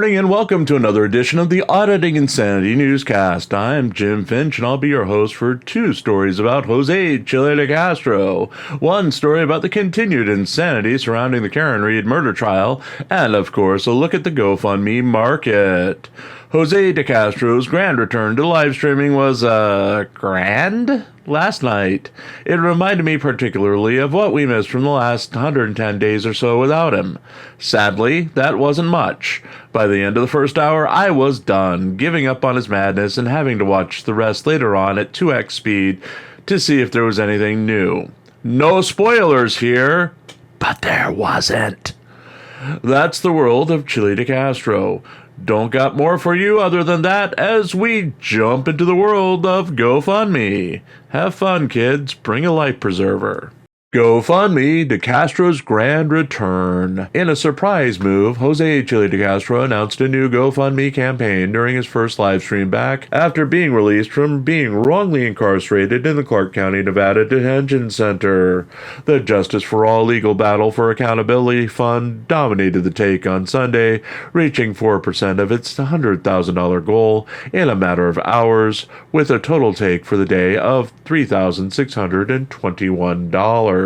morning and welcome to another edition of the Auditing Insanity Newscast. I'm Jim Finch and I'll be your host for two stories about Jose Chille DeCastro. One story about the continued insanity surrounding the Karen Reed murder trial, and of course a look at the GoFundMe market. Jose DeCastro's grand return to live streaming was, grand? Last night. It reminded me particularly of what we missed from the last 110 days or so without him. Sadly, that wasn't much. By the end of the first hour, I was done, giving up on his madness and having to watch the rest later on at 2x speed to see if there was anything new. No spoilers here, but there wasn't. That's the world of Chille DeCastro. Don't got more for you other than that as we jump into the world of GoFundMe. Have fun, kids. Bring a life preserver. GoFundMe, DeCastro's grand return. In a surprise move, Jose Chille DeCastro announced a new GoFundMe campaign during his first live stream back after being released from being wrongly incarcerated in the Clark County, Nevada Detention Center. The Justice for All legal battle for accountability fund dominated the take on Sunday, reaching 4% of its $100,000 goal in a matter of hours, with a total take for the day of $3,621.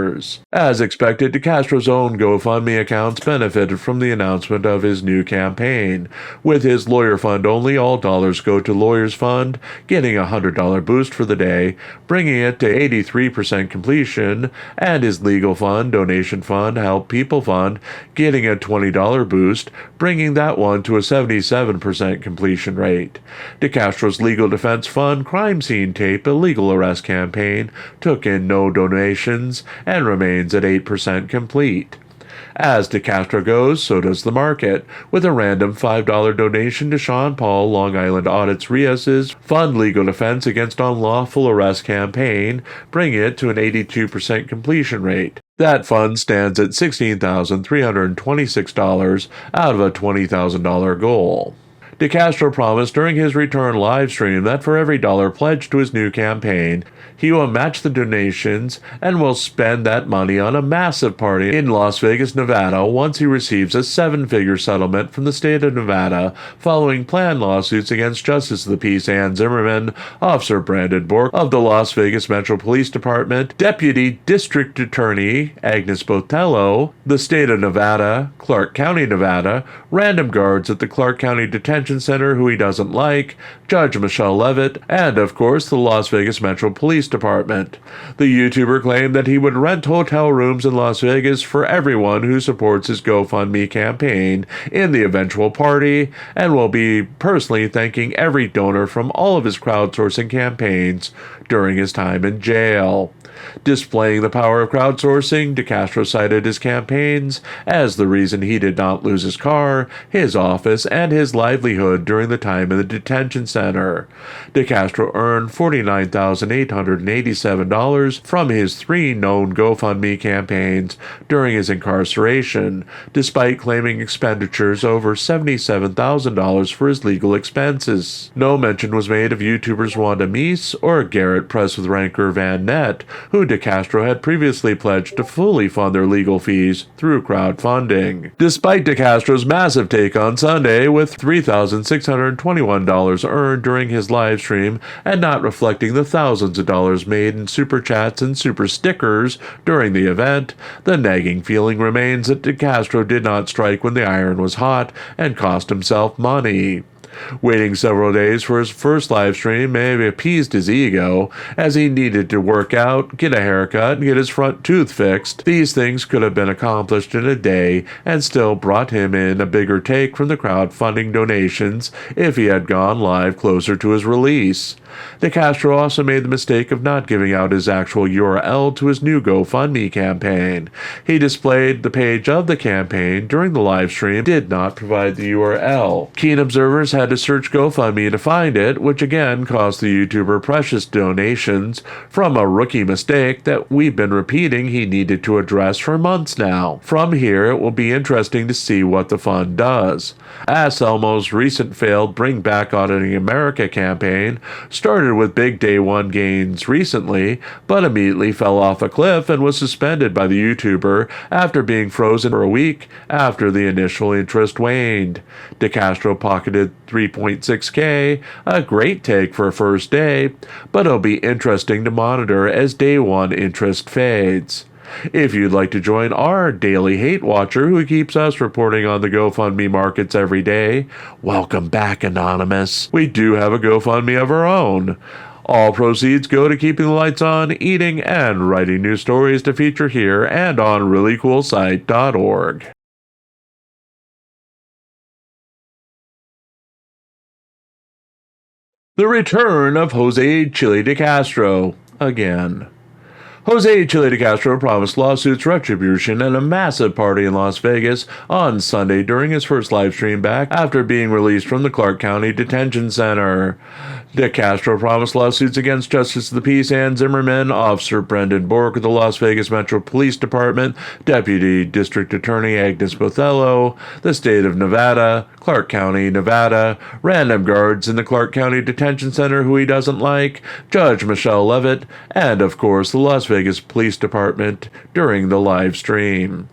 As expected, DeCastro's own GoFundMe accounts benefited from the announcement of his new campaign. With his lawyer fund only, all dollars go to Lawyers Fund, getting a $100 boost for the day, bringing it to 83% completion, and his legal fund, Donation Fund, Help People Fund, getting a $20 boost, bringing that one to a 77% completion rate. DeCastro's Legal Defense Fund, Crime Scene Tape, Illegal Arrest Campaign, took in no donations, and remains at 8% complete. As DeCastro goes, so does the market, with a random $5 donation to Sean Paul Long Island Audits Rios' Fund Legal Defense Against Unlawful Arrest campaign, bringing it to an 82% completion rate. That fund stands at $16,326 out of a $20,000 goal. DeCastro promised during his return live stream that for every dollar pledged to his new campaign, he will match the donations and will spend that money on a massive party in Las Vegas, Nevada once he receives a seven-figure settlement from the state of Nevada following planned lawsuits against Justice of the Peace Ann Zimmerman, Officer Brandon Bork of the Las Vegas Metro Police Department, Deputy District Attorney Agnes Botello, the state of Nevada, Clark County, Nevada, random guards at the Clark County Detention Center who he doesn't like, Judge Michelle Levitt, and of course the Las Vegas Metro Police Department. The YouTuber claimed that he would rent hotel rooms in Las Vegas for everyone who supports his GoFundMe campaign in the eventual party, and will be personally thanking every donor from all of his crowdsourcing campaigns during his time in jail. Displaying the power of crowdsourcing, DeCastro cited his campaigns as the reason he did not lose his car, his office, and his livelihood during the time in the detention center. DeCastro earned $49,887 from his three known GoFundMe campaigns during his incarceration, despite claiming expenditures over $77,000 for his legal expenses. No mention was made of YouTubers Wanda Meese or Garrett Press with Ranker Van Nett, who DeCastro had previously pledged to fully fund their legal fees through crowdfunding. Despite DeCastro's massive take on Sunday, with $3,621 earned during his live stream and not reflecting the thousands of dollars made in super chats and super stickers during the event, the nagging feeling remains that DeCastro did not strike when the iron was hot and cost himself money. Waiting several days for his first live stream may have appeased his ego, as he needed to work out, get a haircut, and get his front tooth fixed. These things could have been accomplished in a day and still brought him in a bigger take from the crowdfunding donations if he had gone live closer to his release. DeCastro also made the mistake of not giving out his actual URL to his new GoFundMe campaign. He displayed the page of the campaign during the live stream, did not provide the URL. Keen observers had to search GoFundMe to find it, which again cost the YouTuber precious donations from a rookie mistake that we've been repeating he needed to address for months now. From here, it will be interesting to see what the fund does. As Elmo's recent failed Bring Back Auditing America campaign started with big day one gains recently, but immediately fell off a cliff and was suspended by the YouTuber after being frozen for a week after the initial interest waned. DeCastro pocketed $3.6K, a great take for a first day, but it'll be interesting to monitor as day one interest fades. If you'd like to join our daily hate watcher who keeps us reporting on the GoFundMe markets every day, welcome back, Anonymous. We do have a GoFundMe of our own. All proceeds go to keeping the lights on, eating, and writing new stories to feature here and on ReallyCoolSite.org. The return of Jose Chille DeCastro again. Jose Chille DeCastro promised lawsuits retribution at a massive party in Las Vegas on Sunday during his first live stream back after being released from the Clark County Detention Center. DeCastro promised lawsuits against Justice of the Peace Ann Zimmerman, Officer Brendan Bork of the Las Vegas Metro Police Department, Deputy District Attorney Agnes Bothello, the state of Nevada, Clark County, Nevada, random guards in the Clark County Detention Center who he doesn't like, Judge Michelle Levitt, and of course the Las Vegas Police Department during the live stream.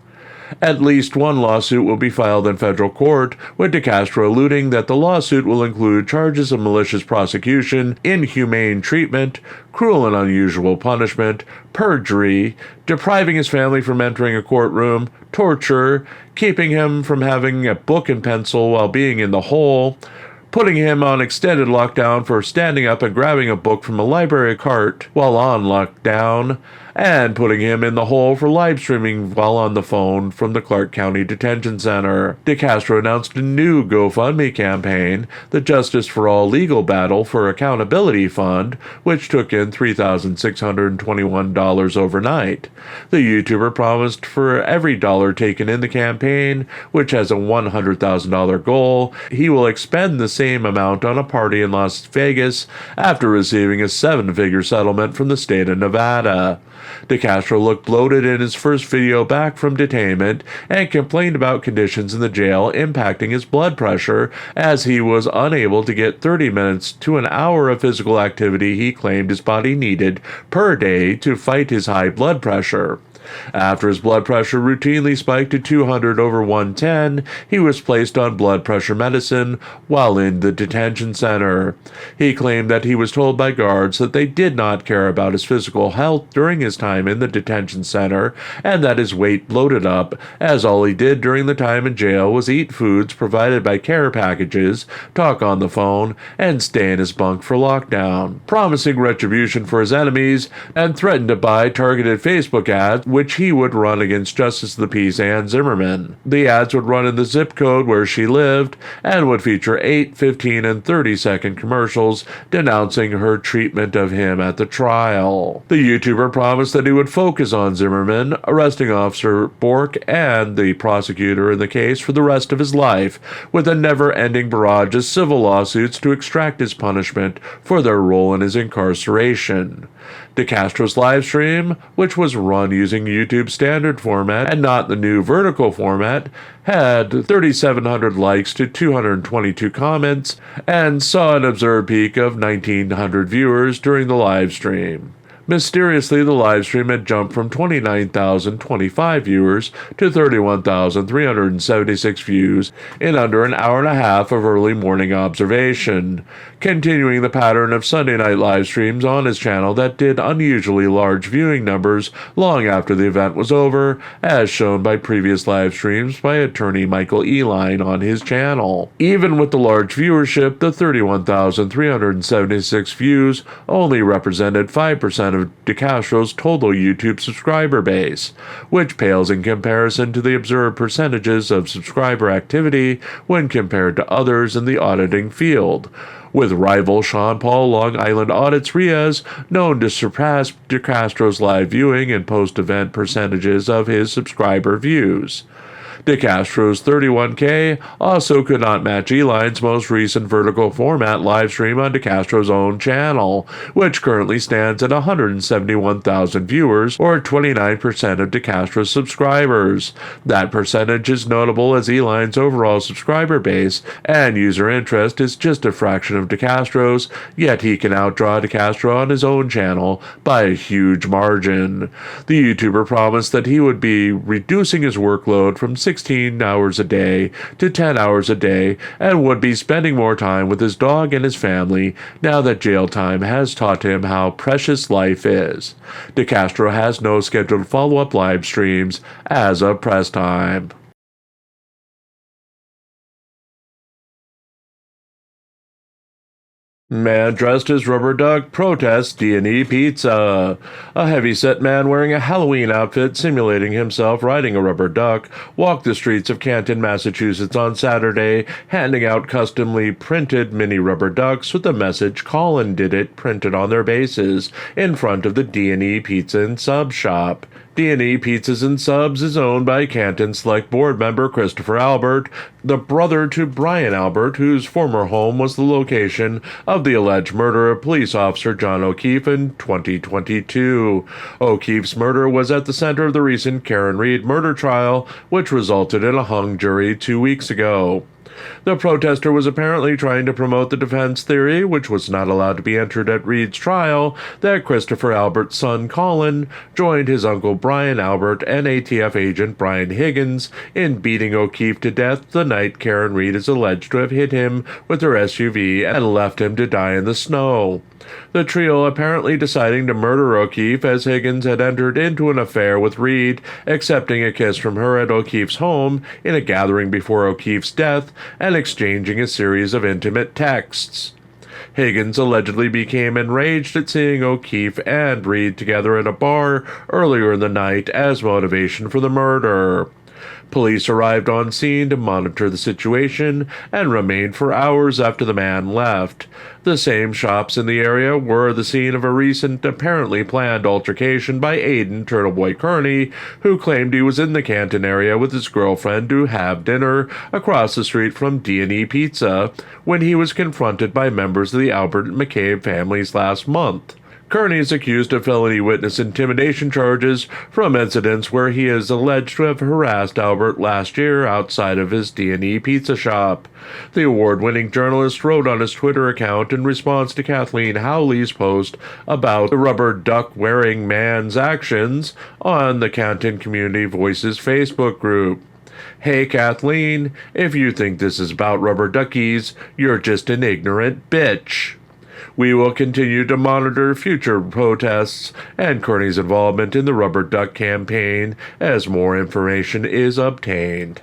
At least one lawsuit will be filed in federal court, with DeCastro alluding that the lawsuit will include charges of malicious prosecution, inhumane treatment, cruel and unusual punishment, perjury, depriving his family from entering a courtroom, torture, keeping him from having a book and pencil while being in the hole, putting him on extended lockdown for standing up and grabbing a book from a library cart while on lockdown, and putting him in the hole for live streaming while on the phone from the Clark County Detention Center. DeCastro announced a new GoFundMe campaign, the Justice for All Legal Battle for Accountability Fund, which took in $3,621 overnight. The YouTuber promised for every dollar taken in the campaign, which has a $100,000 goal, he will expend the same amount on a party in Las Vegas after receiving a seven-figure settlement from the state of Nevada. DeCastro looked bloated in his first video back from detainment and complained about conditions in the jail impacting his blood pressure as he was unable to get 30 minutes to an hour of physical activity he claimed his body needed per day to fight his high blood pressure. After his blood pressure routinely spiked to 200 over 110, he was placed on blood pressure medicine while in the detention center. He claimed that he was told by guards that they did not care about his physical health during his time in the detention center and that his weight bloated up, as all he did during the time in jail was eat foods provided by care packages, talk on the phone, and stay in his bunk for lockdown, promising retribution for his enemies, and threatened to buy targeted Facebook ads which he would run against Justice of the Peace Ann Zimmerman. The ads would run in the zip code where she lived and would feature 8, 15, and 30-second commercials denouncing her treatment of him at the trial. The YouTuber promised that he would focus on Zimmerman, arresting Officer Bork and the prosecutor in the case for the rest of his life, with a never-ending barrage of civil lawsuits to extract his punishment for their role in his incarceration. DeCastro's livestream, which was run using YouTube standard format and not the new vertical format, had 3,700 likes to 222 comments and saw an observed peak of 1,900 viewers during the live stream. Mysteriously, the livestream had jumped from 29,025 viewers to 31,376 views in under an hour and a half of early morning observation, continuing the pattern of Sunday night live streams on his channel that did unusually large viewing numbers long after the event was over, as shown by previous live streams by attorney Michael Eline on his channel. Even with the large viewership, the 31,376 views only represented 5% of DeCastro's total YouTube subscriber base, which pales in comparison to the observed percentages of subscriber activity when compared to others in the auditing field, with rival Sean Paul Long Island Audits Riaz known to surpass DeCastro's live viewing and post-event percentages of his subscriber views. DeCastro's 31K also could not match Eline's most recent vertical format livestream on DeCastro's own channel, which currently stands at 171,000 viewers, or 29% of DeCastro's subscribers. That percentage is notable as Eline's overall subscriber base and user interest is just a fraction of DeCastro's, yet he can outdraw DeCastro on his own channel by a huge margin. The YouTuber promised that he would be reducing his workload from 16 hours a day to 10 hours a day and would be spending more time with his dog and his family now that jail time has taught him how precious life is. DeCastro has no scheduled follow-up live streams as of press time. Man dressed as rubber duck protests D&E pizza. A heavy-set man wearing a Halloween outfit simulating himself riding a rubber duck walked the streets of Canton, Massachusetts on Saturday, handing out customly printed mini rubber ducks with the message "Colin did it" printed on their bases in front of the D&E Pizza and Sub shop. D&E Pizzas and Subs is owned by Canton Select Board member Christopher Albert, the brother to Brian Albert, whose former home was the location of the alleged murder of police officer John O'Keefe in 2022. O'Keefe's murder was at the center of the recent Karen Reed murder trial, which resulted in a hung jury 2 weeks ago. The protester was apparently trying to promote the defense theory, which was not allowed to be entered at Reed's trial, that Christopher Albert's son Colin joined his uncle Brian Albert and ATF agent Brian Higgins in beating O'Keefe to death the night Karen Reed is alleged to have hit him with her SUV and left him to die in the snow. The trio apparently deciding to murder O'Keefe as Higgins had entered into an affair with Reed, accepting a kiss from her at O'Keefe's home in a gathering before O'Keefe's death, and exchanging a series of intimate texts. Higgins allegedly became enraged at seeing O'Keefe and Reed together at a bar earlier in the night as motivation for the murder. Police arrived on scene to monitor the situation and remained for hours after the man left. The same shops in the area were the scene of a recent, apparently planned altercation by Aidan Turtleboy Kearney, who claimed he was in the Canton area with his girlfriend to have dinner across the street from D&E Pizza when he was confronted by members of the Albert and McCabe families last month. Kearney is accused of felony witness intimidation charges from incidents where he is alleged to have harassed Albert last year outside of his D&E Pizza shop. The award-winning journalist wrote on his Twitter account in response to Kathleen Howley's post about the rubber duck-wearing man's actions on the Canton Community Voices Facebook group. "Hey Kathleen, if you think this is about rubber duckies, you're just an ignorant bitch. We will continue to monitor future protests and Kearney's involvement in the rubber duck campaign as more information is obtained."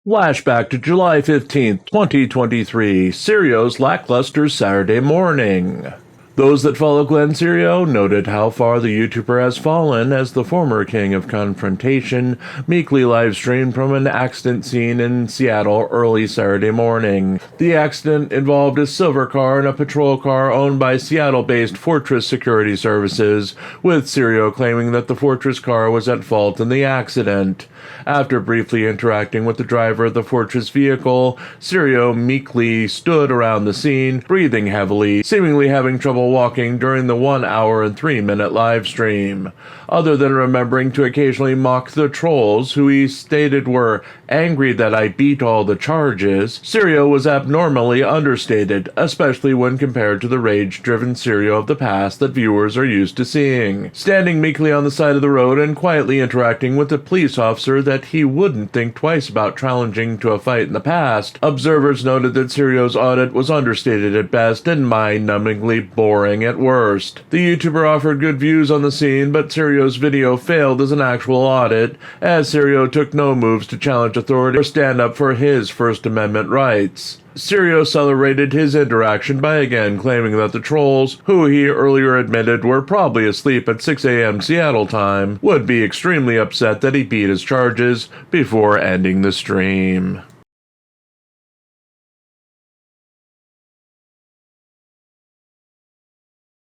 Flashback to July 15th, 2023, Serio's lackluster Saturday morning. Those that follow Glenn Serio noted how far the YouTuber has fallen as the former king of confrontation meekly live-streamed from an accident scene in Seattle early Saturday morning. The accident involved a silver car and a patrol car owned by Seattle-based Fortress Security Services, with Serio claiming that the Fortress car was at fault in the accident. After briefly interacting with the driver of the Fortress vehicle, Serio meekly stood around the scene, breathing heavily, seemingly having trouble walking during the 1 hour and 3-minute live stream. Other than remembering to occasionally mock the trolls, who he stated were angry that I beat all the charges, Serio was abnormally understated, especially when compared to the rage-driven Serio of the past that viewers are used to seeing. Standing meekly on the side of the road and quietly interacting with a police officer that he wouldn't think twice about challenging to a fight in the past, observers noted that Serio's audit was understated at best and mind-numbingly boring at worst. The YouTuber offered good views on the scene, but Serio's video failed as an actual audit, as Serio took no moves to challenge authority or stand up for his First Amendment rights. Serio celebrated his interaction by again claiming that the trolls, who he earlier admitted were probably asleep at 6 a.m. Seattle time, would be extremely upset that he beat his charges before ending the stream.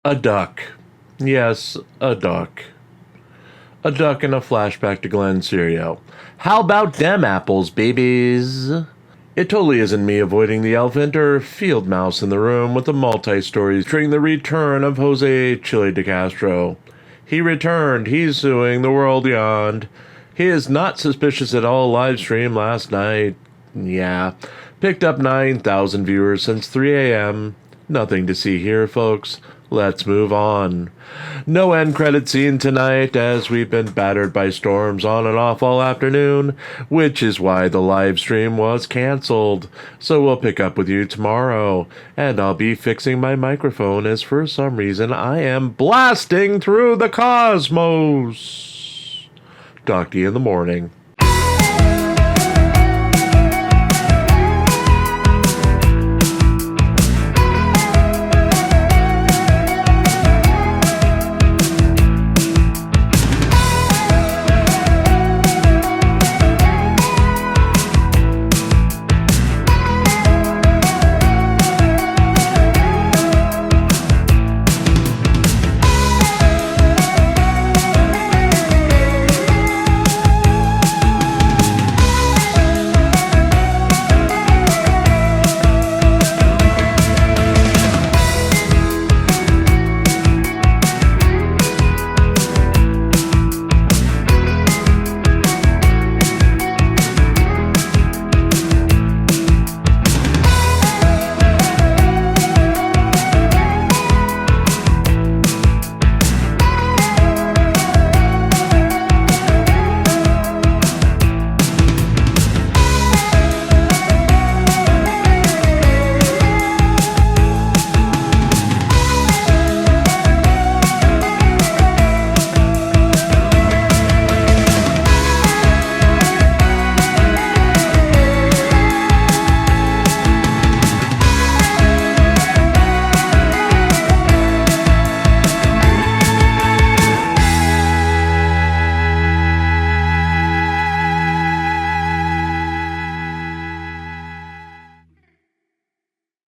A duck. Yes, a duck. A duck and a flashback to Glen Serio. How about dem apples, babies? It totally isn't me avoiding the elephant or field mouse in the room with the multi-stories featuring the return of Jose Chille DeCastro. He returned. He's suing the world beyond. He is not suspicious at all. Live stream last night. Yeah. Picked up 9,000 viewers since 3 a.m. Nothing to see here, folks. Let's move on. No end credit scene tonight, as we've been battered by storms on and off all afternoon, which is why the live stream was canceled. So we'll pick up with you tomorrow, and I'll be fixing my microphone as for some reason I am blasting through the cosmos. Talk to you in the morning.